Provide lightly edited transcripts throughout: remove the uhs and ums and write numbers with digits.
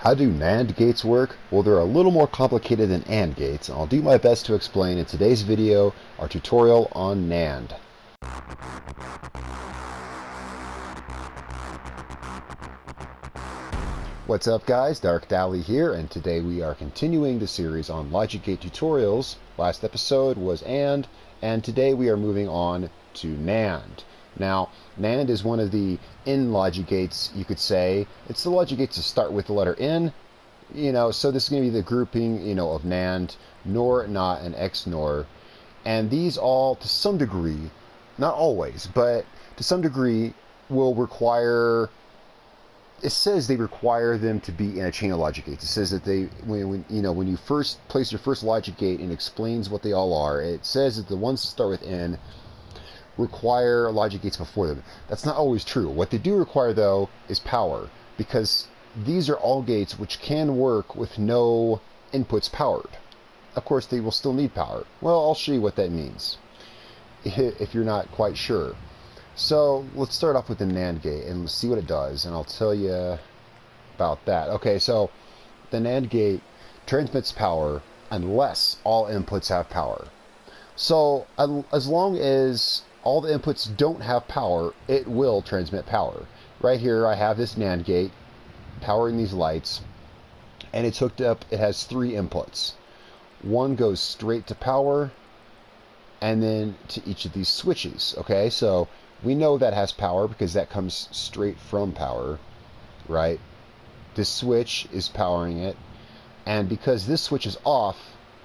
How do NAND gates work? Well, they're a little more complicated than AND gates, and I'll do my best to explain in today's video, our tutorial on NAND. What's up guys, Dark Dally here, and today we are continuing the series on Logic Gate tutorials. Last episode was AND, and today we are moving on to NAND. Now, NAND is one of the N logic gates, you could say. It's the logic gates to start with the letter N, so this is going to be the grouping, of NAND, NOR, NOT, and XNOR. And these all, to some degree, not always, but to some degree, will require, it says they require them to be in a chain of logic gates. It says that when you first place your first logic gate and explains what they all are, it says that the ones that start with N require logic gates before them. That's not always true. What they do require, though, is power, because these are all gates which can work with no inputs powered. Of course, they will still need power. Well, I'll show you what that means if you're not quite sure. So let's start off with the NAND gate and see what it does, and I'll tell you about that. Okay, so the NAND gate transmits power unless all inputs have power. So as long as all the inputs don't have power, it will transmit power. Right here I have this NAND gate powering these lights, and it's hooked up. It has three inputs. One goes straight to power, and then to each of these switches. Okay, so we know that has power because that comes straight from power, right? This switch is powering it, and because this switch is off,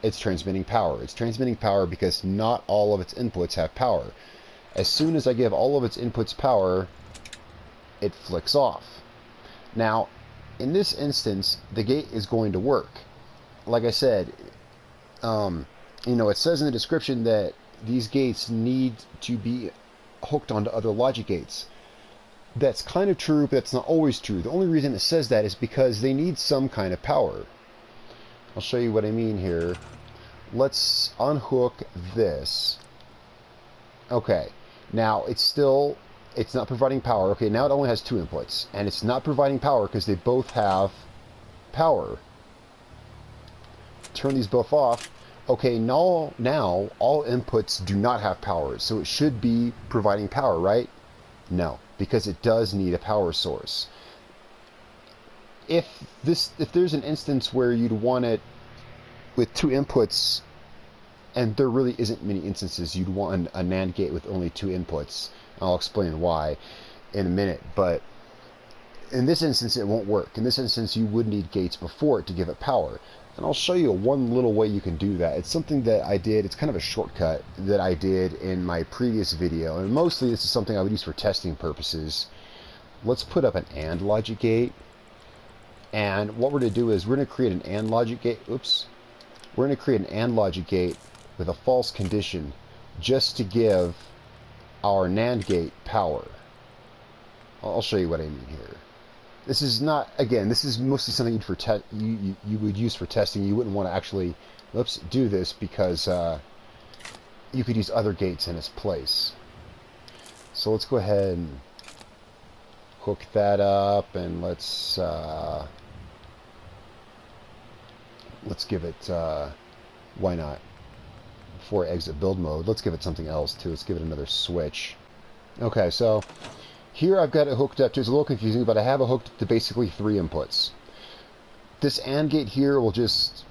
it's transmitting power. It's transmitting power because not all of its inputs have power. As soon as I give all of its inputs power, it flicks off. Now, in this instance, the gate is going to work. Like I said, it says in the description that these gates need to be hooked onto other logic gates. That's kind of true, but that's not always true. The only reason it says that is because they need some kind of power. I'll show you what I mean here. Let's unhook this. Okay, now it's not providing power. Okay, now it only has two inputs, and it's not providing power because they both have power. Turn these both off. Okay, now all inputs do not have power, so it should be providing power, right? No, because it does need a power source. If there's an instance where you'd want it with two inputs, and there really isn't many instances you'd want a NAND gate with only two inputs. I'll explain why in a minute, but in this instance it won't work. In this instance you would need gates before it to give it power, and I'll show you one little way you can do that. It's something that I did, it's kind of a shortcut that I did in my previous video, and mostly this is something I would use for testing purposes. Let's put up an AND logic gate, and what we're going to do is we're going to create an AND logic gate. We're going to create an AND logic gate with a false condition just to give our NAND gate power. I'll show you what I mean here. This is not, again, this is mostly something you would use for testing. You wouldn't want to actually do this because you could use other gates in its place. So let's go ahead and hook that up, and let's give it, why not? Before I exit build mode, let's give it something else too. Let's give it another switch. Okay, so here I've got it hooked up to, it's a little confusing, but I have it hooked up to basically three inputs. This AND gate here will just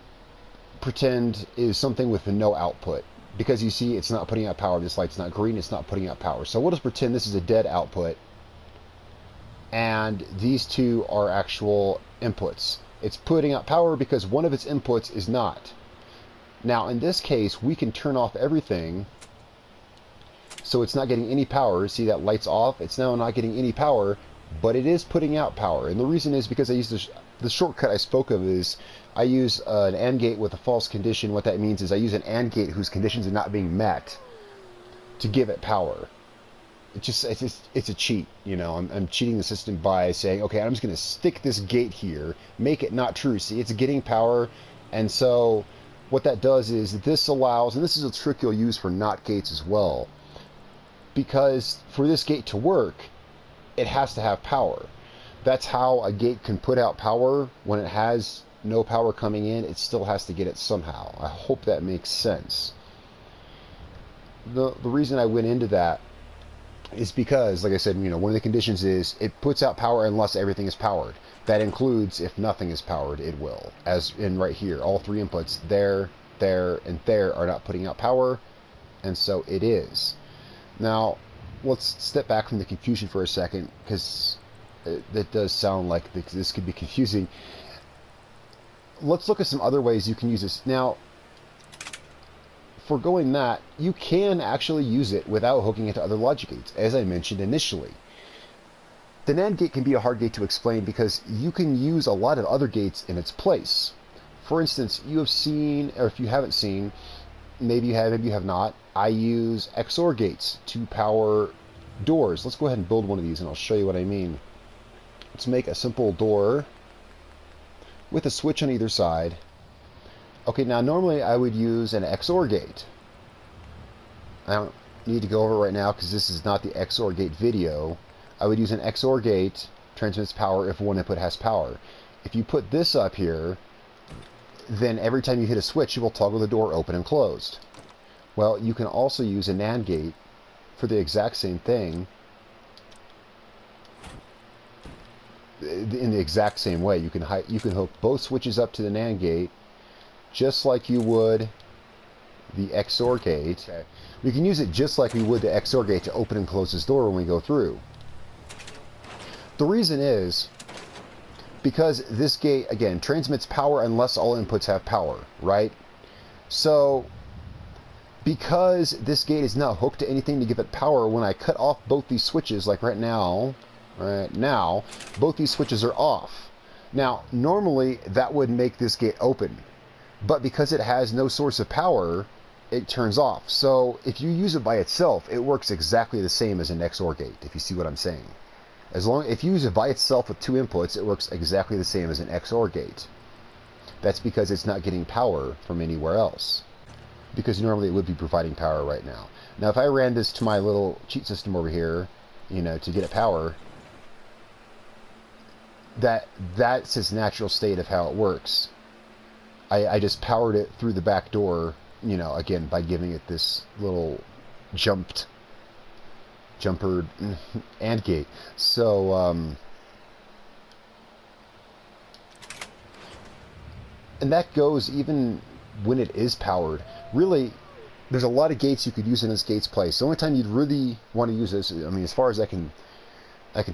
pretend is something with no output, because you see it's not putting out power. This light's not green, it's not putting out power. So we'll just pretend this is a dead output, and these two are actual inputs. It's putting out power because one of its inputs is not. Now in this case we can turn off everything so it's not getting any power. See, that light's off, it's now not getting any power, but it is putting out power. And the reason is because I use the shortcut I spoke of is I use an AND gate with a false condition. What that means is I use an AND gate whose conditions are not being met to give it power. It's a cheat, I'm cheating the system by saying, okay, I'm just going to stick this gate here, make it not true. See, it's getting power, and so what that does is this allows, and this is a trick you'll use for NOT gates as well, because for this gate to work, it has to have power. That's how a gate can put out power when it has no power coming in. It still has to get it somehow. I hope that makes sense. The reason I went into that is because, like I said, one of the conditions is it puts out power unless everything is powered. That includes if nothing is powered, it will. As in right here, all three inputs, there, and there, are not putting out power, and so it is. Now, let's step back from the confusion for a second, because it does sound like this could be confusing. Let's look at some other ways you can use this. Now, foregoing that, you can actually use it without hooking into other logic gates, as I mentioned initially. The NAND gate can be a hard gate to explain because you can use a lot of other gates in its place. For instance, you have seen, or if you haven't seen, maybe you have, maybe you have not, I use XOR gates to power doors. Let's go ahead and build one of these and I'll show you what I mean. Let's make a simple door with a switch on either side. Okay, now normally I would use an XOR gate. I don't need to go over it right now because this is not the XOR gate video. I would use an XOR gate, transmits power if one input has power. If you put this up here, then every time you hit a switch, it will toggle the door open and closed. Well, you can also use a NAND gate for the exact same thing in the exact same way. You can hook both switches up to the NAND gate just like you would the XOR gate. Okay. We can use it just like we would the XOR gate to open and close this door when we go through. The reason is because this gate, again, transmits power unless all inputs have power, right? So, because this gate is not hooked to anything to give it power, when I cut off both these switches, like right now, both these switches are off. Now, normally that would make this gate open, but because it has no source of power, it turns off. So, if you use it by itself, it works exactly the same as an XOR gate, if you see what I'm saying. If you use it by itself with two inputs, it works exactly the same as an XOR gate. That's because it's not getting power from anywhere else. Because normally it would be providing power right now. Now, if I ran this to my little cheat system over here, to get it power, that's its natural state of how it works. I just powered it through the back door, again, by giving it this little jumper AND gate. So and that goes even when it is powered. Really, there's a lot of gates you could use in this gate's place. The only time you'd really want to use this, I mean, as far as I can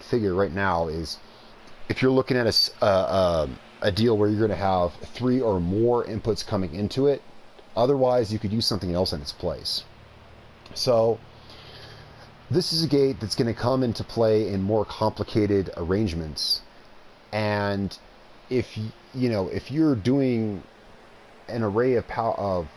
figure right now, is if you're looking at a deal where you're going to have 3 or more inputs coming into it. Otherwise, you could use something else in its place. So this is a gate that's going to come into play in more complicated arrangements. And if you're doing an array of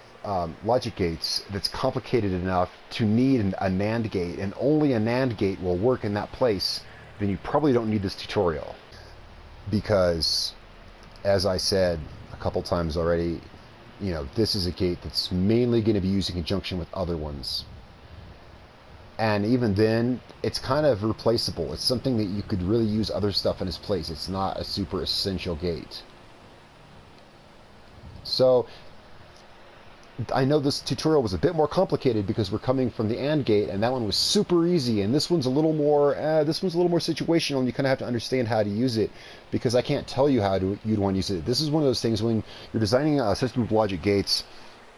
logic gates that's complicated enough to need a NAND gate, and only a NAND gate will work in that place, then you probably don't need this tutorial. Because, as I said a couple times already, this is a gate that's mainly going to be used in conjunction with other ones. And even then, it's kind of replaceable. It's something that you could really use other stuff in its place. It's not a super essential gate. So, I know this tutorial was a bit more complicated because we're coming from the AND gate, and that one was super easy, and this one's a little more situational, and you kind of have to understand how to use it, because I can't tell you how you'd want to use it. This is one of those things when you're designing a system of logic gates,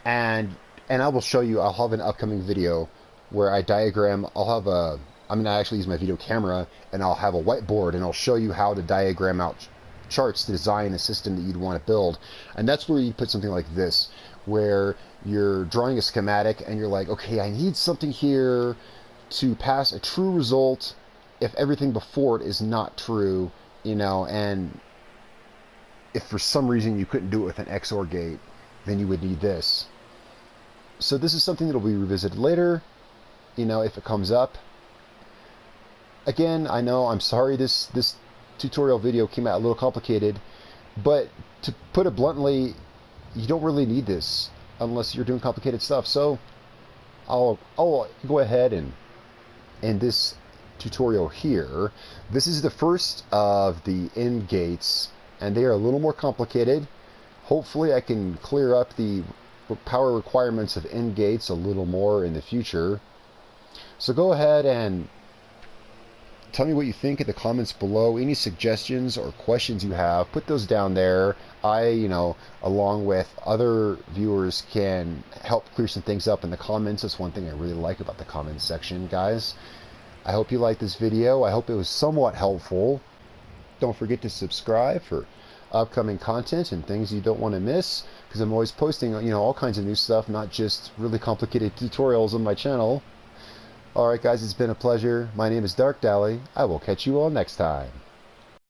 and I will show you. I'll have an upcoming video where I diagram. I actually use my video camera, and I'll have a whiteboard, and I'll show you how to diagram out charts to design a system that you'd want to build. And that's where you put something like this, where you're drawing a schematic and you're like, okay, I need something here to pass a true result if everything before it is not true, and if for some reason you couldn't do it with an XOR gate, then you would need this. So this is something that will be revisited later, if it comes up. Again, I know, I'm sorry this tutorial video came out a little complicated, but to put it bluntly, you don't really need this unless you're doing complicated stuff. So I'll go ahead and end this tutorial here. This is the first of the NAND gates, and they are a little more complicated. Hopefully I can clear up the power requirements of NAND gates a little more in the future. So go ahead and tell me what you think in the comments below. Any suggestions or questions you have, put those down there. I, along with other viewers, can help clear some things up in the comments. That's one thing I really like about the comments section, guys. I hope you liked this video. I hope it was somewhat helpful. Don't forget to subscribe for upcoming content and things you don't want to miss, because I'm always posting, all kinds of new stuff, not just really complicated tutorials on my channel. Alright guys, it's been a pleasure. My name is Dark Dally. I will catch you all next time.